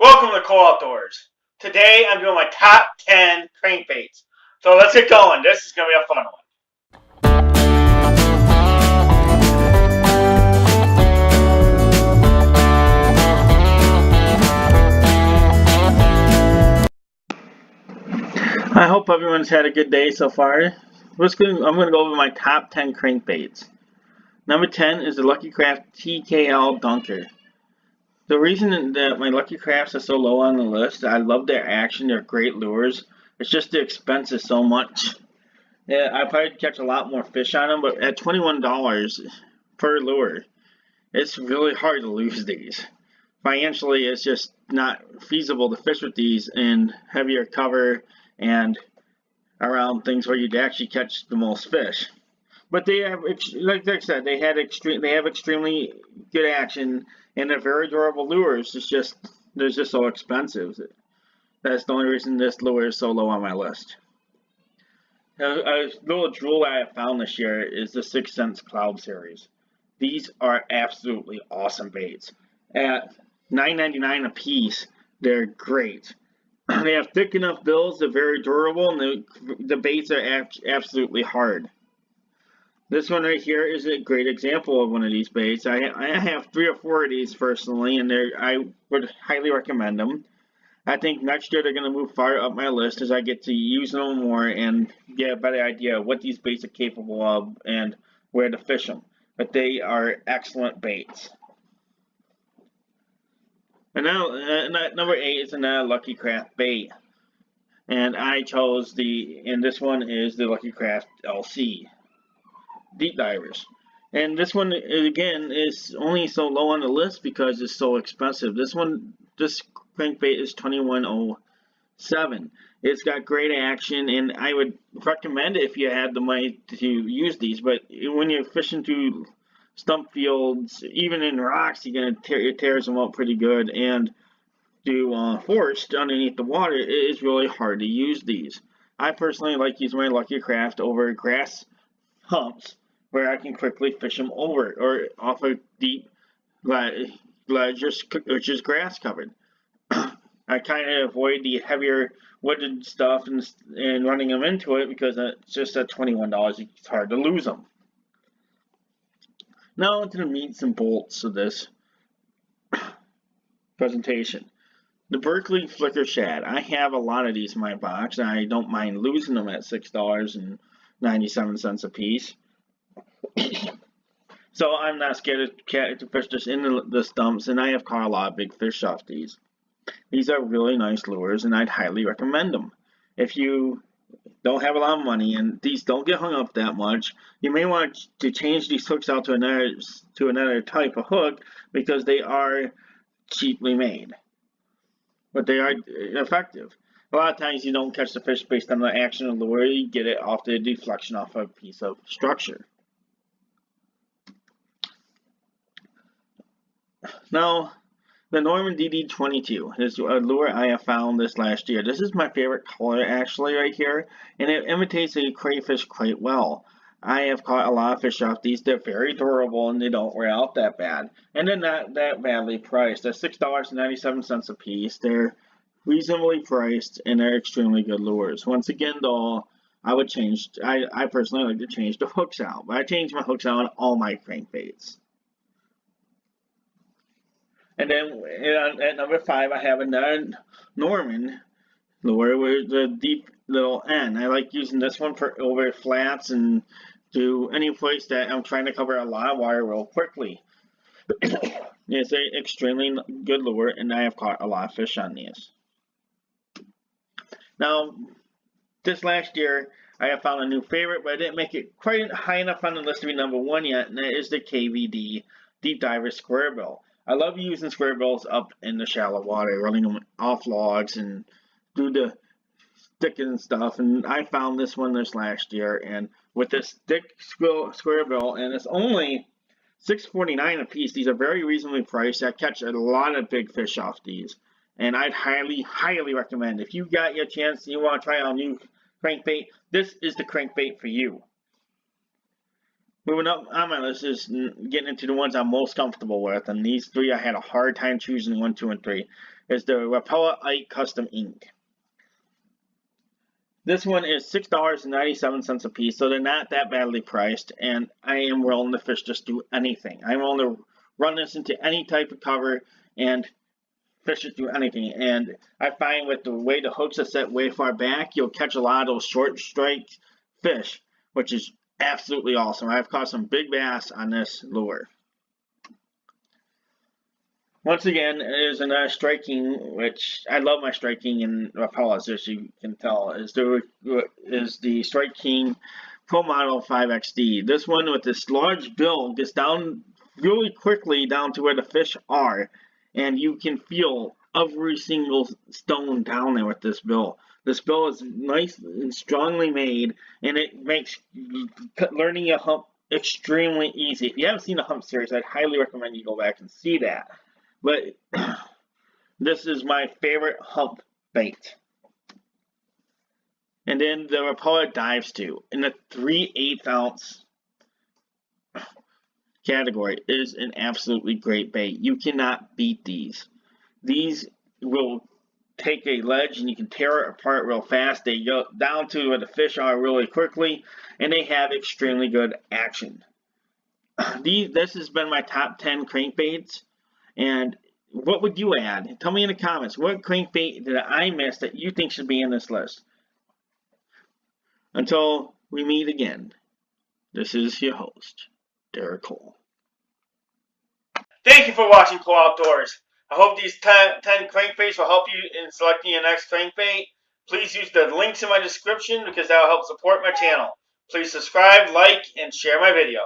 Welcome to Cool Outdoors. Today I'm doing my top 10 crankbaits. So let's get going. This is going to be a fun one. I hope everyone's had a good day so far. I'm going to go over my top 10 crankbaits. Number 10 is the Lucky Craft TKL Dunker. The reason that my Lucky Crafts are so low on the list, I love their action, they're great lures. It's just the expense is so much. Yeah, I probably catch a lot more fish on them, but at $21 per lure, it's really hard to lose these. Financially, it's just not feasible to fish with these in heavier cover and around things where you'd actually catch the most fish. But they have, like I said, they have extremely good action, and they're very durable lures. They're just so expensive. That's the only reason this lure is so low on my list. A little jewel I have found this year is the 6 Cents Cloud series. These are absolutely awesome baits. At $9.99 a piece, they're great. They have thick enough bills, they're very durable, and the baits are absolutely hard. This one right here is a great example of one of these baits. I have 3 or 4 of these personally, and I would highly recommend them. I think next year they're going to move far up my list as I get to use them more and get a better idea of what these baits are capable of and where to fish them. But they are excellent baits. And now, number 8 is another Lucky Craft bait. And this one is the Lucky Craft LC. Deep divers, and this one again is only so low on the list because it's so expensive. This crankbait is $21.07. It's got great action, and I would recommend it if you had the money to use these. But when you're fishing through stump fields, even in rocks, it tears them up pretty good. And to forest underneath the water, it is really hard to use these. I personally like using my Lucky Craft over grass humps, where I can quickly fish them over, or off a deep ledge which is grass covered. I kind of avoid the heavier wooded stuff and running them into it because it's just at $21, it's hard to lose them. Now into the meats and bolts of this presentation. The Berkeley Flicker Shad. I have a lot of these in my box, and I don't mind losing them at $6.97 a piece. So I'm not scared to fish this in the stumps, and I have caught a lot of big fish off these. These are really nice lures, and I'd highly recommend them. If you don't have a lot of money and these don't get hung up that much, you may want to change these hooks out to another type of hook because they are cheaply made, but they are effective. A lot of times you don't catch the fish based on the action of the lure, you get it off the deflection off a piece of structure. Now, the Norman DD22 is a lure I have found this last year. This is my favorite color actually right here, and it imitates a crayfish quite well. I have caught a lot of fish off these. They're very durable and they don't wear out that bad. And they're not that badly priced. They're $6.97 a piece. They're reasonably priced and they're extremely good lures. Once again though, I personally like to change the hooks out. But I change my hooks out on all my crankbaits. And then at number 5, I have another Norman lure with the deep little end. I like using this one for over flats and to any place that I'm trying to cover a lot of water real quickly. It's an extremely good lure, and I have caught a lot of fish on these. Now, this last year, I have found a new favorite, but I didn't make it quite high enough on the list to be number 1 yet, and that is the KVD Deep Diver Square Bill. I love using square bills up in the shallow water, running them off logs and do the sticking and stuff. And I found this one this last year, and with this thick square bill, and it's only $6.49 a piece. These are very reasonably priced. I catch a lot of big fish off these, and I'd highly recommend. If you got your chance and you want to try out a new crankbait, this is the crankbait for you. Moving up on my list is getting into the ones I'm most comfortable with, and these 3 I had a hard time choosing 1, 2, and 3. is the Rapala Ike Custom Ink. This one is $6.97 a piece, so they're not that badly priced, and I am willing to fish just do anything. I'm willing to run this into any type of cover and fish it through anything. And I find with the way the hooks are set way far back, you'll catch a lot of those short strike fish, which is absolutely awesome. I've caught some big bass on this lure. Once again, it is another striking, which I love my striking in Rapalas, as you can tell, is the Strike King Pro Model 5XD. This one with this large bill gets down really quickly down to where the fish are, and you can feel every single stone down there with this bill. This bill is nice and strongly made, and it makes learning a hump extremely easy. If you haven't seen the hump series, I'd highly recommend you go back and see that. But this is my favorite hump bait. And then the Rapala Dives 2 in the 3/8 ounce category is an absolutely great bait. You cannot beat these. These will take a ledge and you can tear it apart real fast. They go down to where the fish are really quickly, and they have extremely good action. This has been my top 10 crankbaits. And what would you add? Tell me in the comments, what crankbait did I miss that you think should be in this list? Until we meet again, this is your host, Derek Cole. Thank you for watching Cole Outdoors. I hope these 10 crankbaits will help you in selecting your next crankbait. Please use the links in my description because that will help support my channel. Please subscribe, like, and share my video.